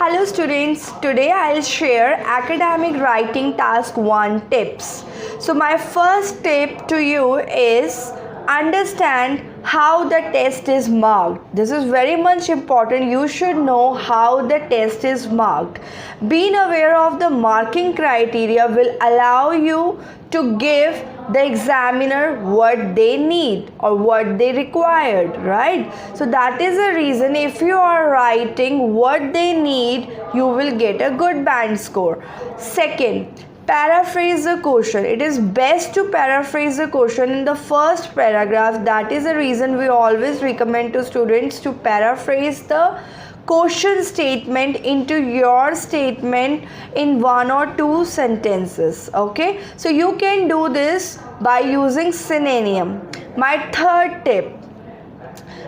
Hello students, today I'll share academic writing task 1 tips. So my first tip to you is understand how the test is marked. This is very much important. You should know how the test is marked. Being aware of the marking criteria will allow you to give the examiner what they need or what they required, right? So that is the reason if you are writing what they need, you will get a good band score. Second, paraphrase the question. It is best to paraphrase the question in the first paragraph. That is the reason we always recommend to students to paraphrase the question statement into your statement in 1 or 2 sentences. Okay, so you can do this by using synonym. My third tip,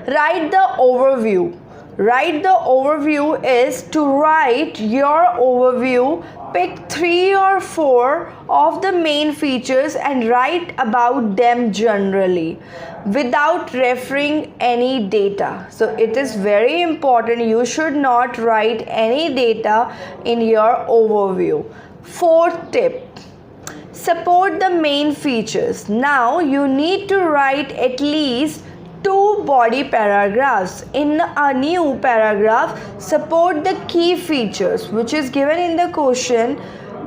write the overview. Write the overview is to write your overview. Pick 3 or 4 of the main features and write about them generally without referring any data. So it is very important. You should not write any data in your overview. Fourth tip, support the main features. Now you need to write at least 2 body paragraphs. In a new paragraph, support the key features which is given in the question.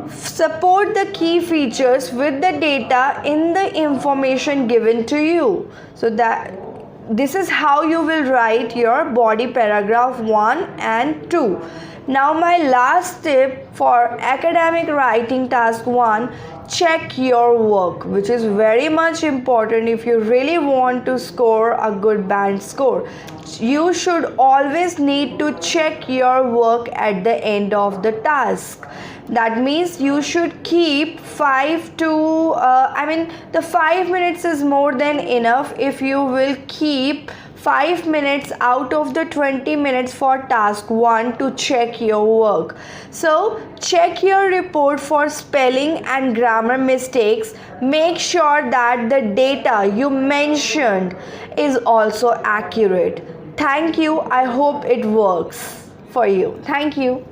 Support the key features with the data in the information given to you. So that this is how you will write your body paragraph 1 and 2. Now my last tip for academic writing task 1, check your work, which is very much important if you really want to score a good band score. You should always need to check your work at the end of the task. That means you should keep 5 to the 5 minutes is more than enough if you will keep 5 minutes out of the 20 minutes for task 1 to check your work. So check your report for spelling and grammar mistakes. Make sure that the data you mentioned is also accurate. Thank you. I hope it works for you. Thank you.